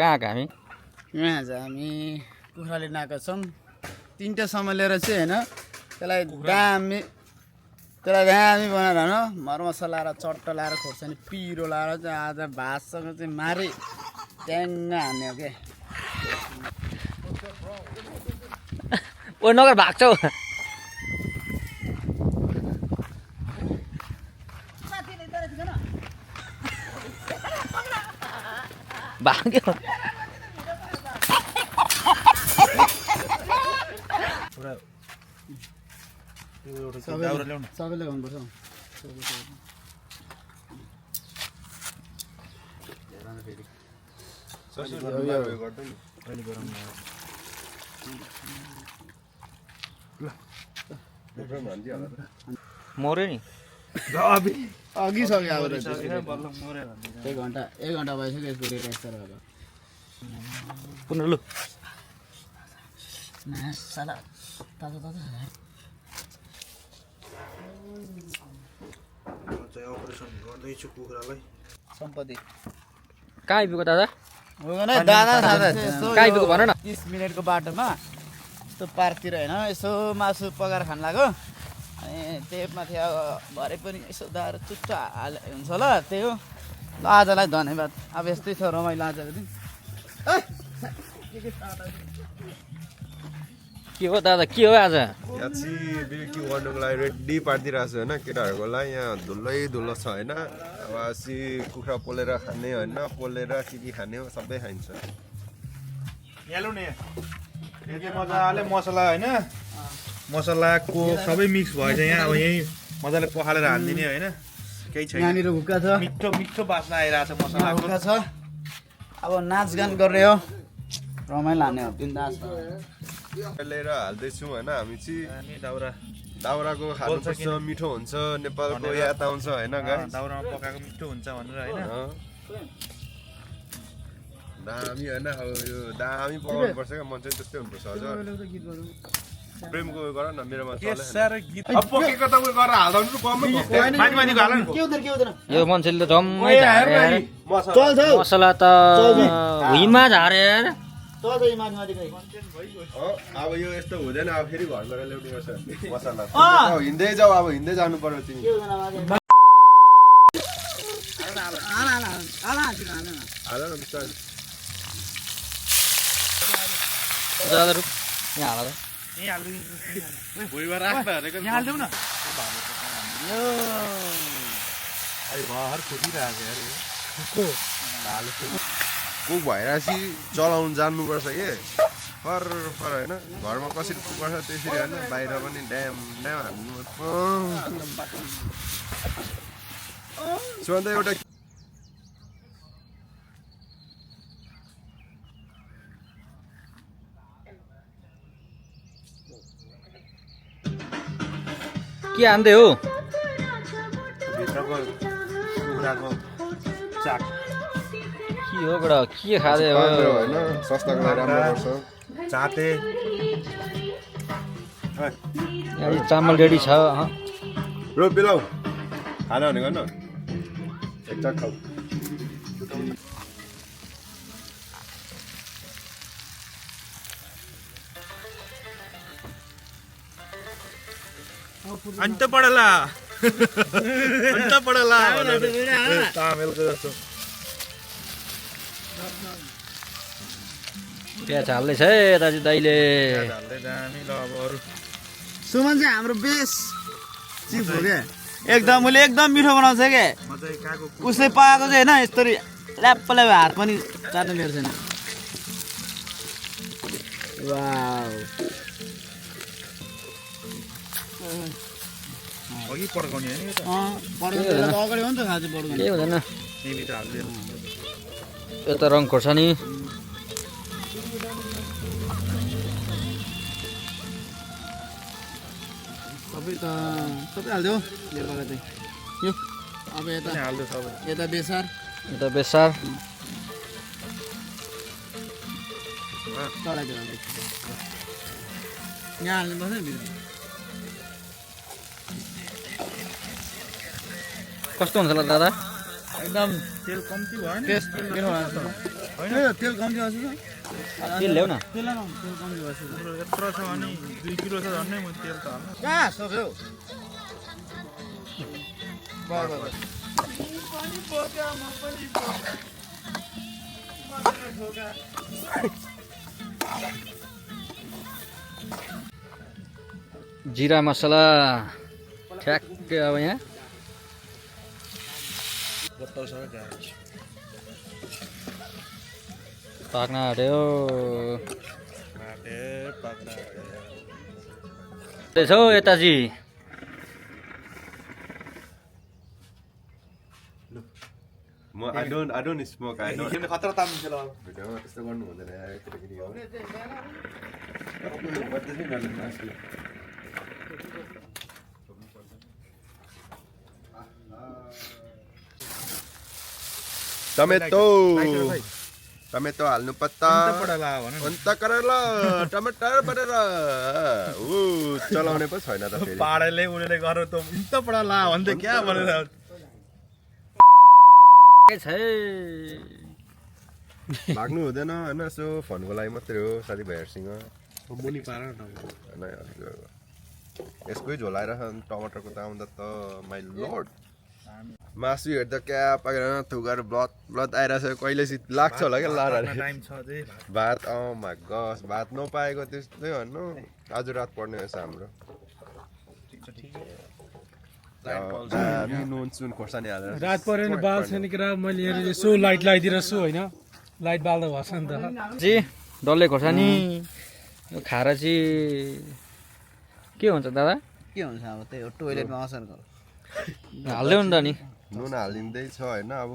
कहाँ हामी यहाँ चाहिँ हामी कुखुरा लिन आएका छौँ 3टासम्म लिएर चाहिँ होइन त्यसलाई दामी बनाएर होइन मरमसला लाएर चट्ट लाएर खोर्सानी पिरो लाएर चाहिँ आज भातसँग चाहिँ मारे ट्याङ्ग हान्ने हो क्या ओ नगर भाग्छौ भाग्यो सबैले गर्नुपर्छ मर्यो नि अघि सक्यो अब 1 घन्टा भइसक्यो यसको रेट अब पुनः लु साला ताजा अपरेसन गर्दैछु कुखुरालाई सम्पत्ति कहाँ आइपुग्यो दादा दादा कहाँ आइपुग्यो भन न 30 मिनटको बाटोमा यस्तो पार्कतिर होइन यसो मासु पकाएर खान लाग्यो अनि त्यही माथि अब भरे पनि यसो दाएर चुच्च हाल हुन्छ ल त्यही हो ल आजलाई धन्यवाद अब यस्तै छ रमाइलो आजको दिन के हो दादा के हो आज याची बिक्री गर्नुको लागि रेडी पारिदिरहेको छु होइन केटाहरूकोलाई यहाँ धुलो छ होइन अब asi कुखुरा पोलेर खाने होइन पोलेर के खाने हो सबै खाइन्छ यालु नि यति मजाले मसला होइन मसलाको सबै मिक्स भएछ यहाँ अब यही मजाले पखालेर हालिदिने होइन केही छैन यहाँनिर हुक्का छ मिठो मिठो बास्ना आइरहेछ मसलाको हुक्का छ अब नाचगान गर्ने हो रमाइलो हान्ने हो बिन्दास लिएर हाल्दैछौँ होइन हामी चाहिँ अनि दाउराको खानुपर्छ मिठो हुन्छ नेपालको याद आउँछ होइन दाउरामा पकाएको मिठो हुन्छ भनेर होइन दामी होइन अब यो दामी पकाउनु पर्छ क्या मान्छे त्यस्तै हुनुपर्छ हजुर प्रेमको उयो गर न मेरोमा अब पकेको त उयो गरेर हाल्दा माथि हाल नि यो मान्छेले त जम्मै झारे यार। चल्छ मसला त भुइँमा झारे यार। चल्छ यी माथि अब यो यस्तो हुँदैन अब फेरि घर गएर ल्याउनु पर्छ मसला हिँड्दै जाऊ अब हिँड्दै जानु पर्यो तिमी हाल न बिस्तारै दादा रुक यहाँ हाल त भुइँमा राख्न भनेको यहाँ हालिदेऊ न भर फुटिरहेको यार कुक भइरहेपछि चलाउनु जान्नुपर्छ कि फर होइन घरमा कसरी कुक गर्छ त्यसरी होइन बाहिर पनि ड्याम हाल्नु अन्त एउटा के हान्दै हो भित्रको कुखुराको चाक के हो बडा के खाँदै हो होइन स्वास्थ्यको लागि राम्रो गर्छ चाते यहाँ चामल रेडी छ रो पिलाउ खाना भनेको न एकचोटि खाऊ अन्त पडला तामेलको जस्तो प्याज हाल्दैछ है दाजु दाइले हाल्दै जाने ल अब अरू सुमन चाहिँ हाम्रो बेस्ट चिफ हो क्या एकदम उसले एकदम मिठो बनाउँछ क्या मजाले काको उसले पाएको चाहिँ होइन यस्तरी ल्याप्प हात पनि चाट्नु लिएको छैन वाउ अघि पड्काउने होइन यो त पड्काउनु त अगाडि हो नि त खाँचो पड्काउनु के हुँदैन सिमी त हाल्दैन यो त रङ खोर्सानी सबै हालिदेऊ लेपाको चाहिँ यो अब यता हाल्दै सबै यता बेसार यता बेसार चढाइदिएर यहाँ हाल्नुपर्छ नि भित्र कस्तो हुन्छ होला दादा एकदम तेल कम्ती भयो नि टेस्ट मिठो हुन्छ तेल कम्ती भएको छ तेल ल्याउ न तेल कम्ती भएको छ यत्रो छ भने 2 किलो छ झन्डै म तेल त हाल्नु कहाँ सक्यो जिरा मसला ठ्याक्कै अब यहाँ पाक्न आँट्यो छौ यताजी म I don't smoke. I don't. खतरा ताम्नु ल भिडियोमा त्यस्तो गर्नु हुँदैन यार केटाकेटी हो टमेटो हाल्नु पत्ता पडला भन अन्त करेला टमाटर परेर चलाउने पो छैन त फेरि पाडले उले गरे त इंत पडला भन्दै क्या भनेर के छ लाग्नु हुँदैन हैन यसो फोनको लागि मात्रै हो साथीभाइहरुसँग मुनि पार हैन यसकै झोलाएर टमाटरको त आउँदा त माइ लर्ड मासु हेर्दा क्या पाकेर थुगार ब्लड आइरहेछ कहिले लाग्छ होला क्या लार टाइम छ जे भात माइ गस भात नपाएको त्यस्तै भन्नु आज रात पर्ने रहेछ हाम्रो हामी नुन सुन खोर्सानी हालेर रात पऱ्यो भने बाल छैन कि मैले हेरेर यसो लाइट लगाइदिरहेछु होइन लाइट बाल्दा भएछ नि त जी डल्ले खोर्सानी यो खारा चाहिँ के हुन्छ दादा के हुन्छ अब त्यही हो टोइलेटमा असर गर्छ हाल्दै नि त नि नुन हालिँदै छ हैन अब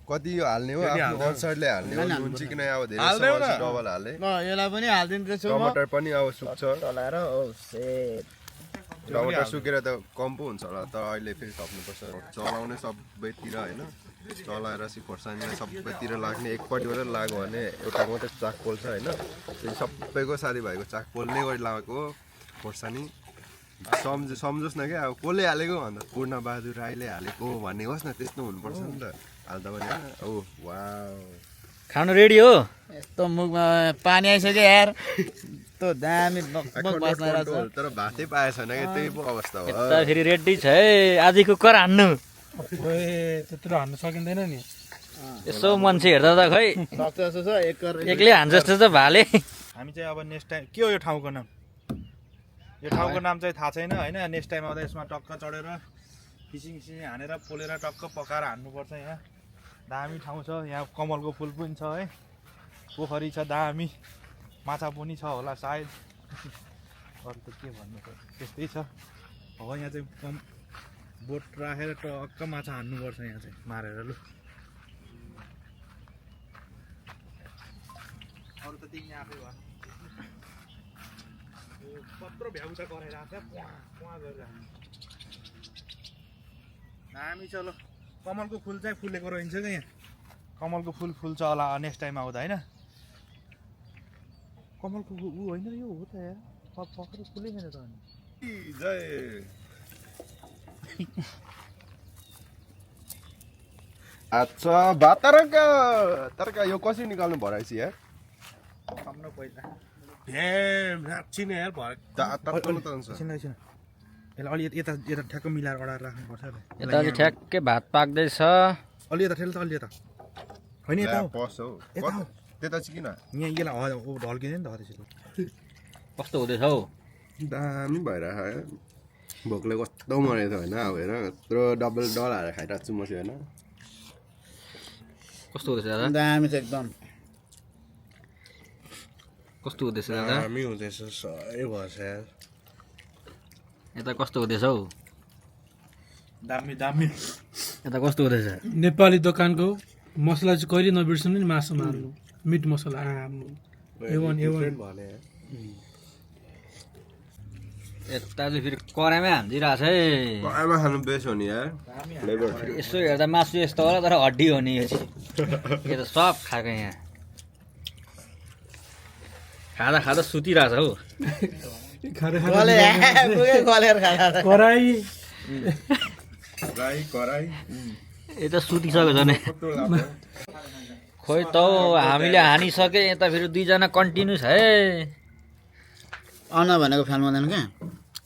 कति हाल्ने हो आफ्नो अनुसारले हाल्ने हो नुन चाहिँ किन अब धेरै समयपछि डबल हाले ल यसलाई पनि हालिदिन्छु टमाटर पनि अब सुक्छ चलाएर ओ सेट टमाटर सुकेर त कम पो हुन्छ होला तर अहिले फेरि थप्नुपर्छ चलाउने सबैतिर हैन चलाएर चाहिँ खोर्सानीलाई सबैतिर लाग्ने एकपट्टिबाट लाग्यो भने एउटा मात्रै चाक पोल्छ हैन त्यो सबैको साथीभाइको चाक पोल्ने गरी लगाएको खोर्सानी सम्झोस् न क्या अब कसले हालेको भन्दा पूर्ण बहादुर राईले हालेको भन्ने होस् न त्यस्तो हुनुपर्छ नि त हाल्दा पनि ओ वाउ खानु रेडी हो यस्तो मुखमा पानी आइसक्यो यार यस्तो दामी बकबक बास्न रहेछ तर भातै पाए छैन कि त्यही पो अवस्था हो यता फेरि रेडी छ है आजै कुकर हान्नु ए त्यत्रो हान्न सकिँदैन नि यसो मान्छे हेर्दा त खै सक्छ जस्तो छ एक्लै हान्छ जस्तो छ भाले हामी चाहिँ अब नेक्स्ट टाइम के हो यो ठाउँको नाम यो ठाउँको नाम चाहिँ थाहा छैन हैन नेक्स्ट टाइम आउँदा यसमा टक्क चढेर फिसिङ हानेर पोलेर टक्क पकाएर हान्नुपर्छ यहाँ दामी ठाउँ छ यहाँ कमलको फुल पनि छ है पोखरी छ दामी माछा पनि छ होला सायद अरू त के भन्नु त त्यस्तै छ अब यहाँ चाहिँ कम बोट राखेर टक्क माछा हान्नुपर्छ यहाँ चाहिँ मारेर लु अरू त तिमी आफै भयो कत्रो भ्याउसा गरेर आएको गरेर दामी छ ल कमलको फुल चाहिँ फुलेको रहन्छ क्या यहाँ कमलको फुल फुल्छ होला नेक्स्ट टाइम आउँदा होइन कमलको ऊ होइन यो हो त यार पक्रेर फुलै छैन त अनि जय अच्छा भात तरका यो कसरी निकाल्नु भराइछि यार खाउन पहिला राख्छिन यार भयो तरकाउनु त हुन्छ एकछिन यसलाई अलि यता यता ठ्याक्क मिलाएर अडाएर राख्नुपर्छ यता चाहिँ ठ्याक्कै भात पाक्दैछ अलि यता ठेल त अलि यता होइन यता हो पस हौ यता हो त्यता चाहिँ किन यहाँ यसलाई ढल्किँदैन नि त त्यसरी कस्तो हुँदैछ हौ दामी भइरहेको भोकले कस्तो मरेको छ होइन अब हेर यत्रो डबल हालेर खाइरहेको छु म चाहिँ होइन कस्तो हुँदैछ दादा दामी छ एकदम कस्तो हुँदैछ दादा दामी हुँदैछ सही भएछ यार यता कस्तो हुँदैछ हौ दामी दामी यता कस्तो हुँदैछ नेपाली दोकानको मसला चाहिँ कहिले नबिर्सनु नि मासुमा हाल्नु मिट मसला एवन भने यता चाहिँ फेरि कराइमै हालिदिइरहेछ है आमा खानु बेस्ट हो नि यार फ्लेभर यसो हेर्दा मासु यस्तो होला तर हड्डी हो नि यो चाहिँ यो त सब खाएको यहाँ खाँदा खाँदा सुतिरहेछ हौ गलेर खाएर कराई कराई यो त सुतिसक्यो झन् खोइ त हामीले हानिसके यता फेरि दुईजना कन्टिन्यू छ है अन्न भनेको फ्यान हुँदैन क्या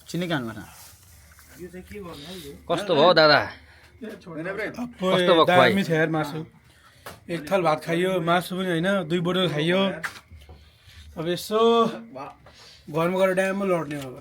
चिनी खानुपर्छ कस्तो भयो दादा कस्तो भयो खुवाई? दामी छ यार मासु एक थाल भात खाइयो मासु पनि होइन 2 बोतल खाइयो अब यसो घरमा गएर ड्याममा लड्ने अब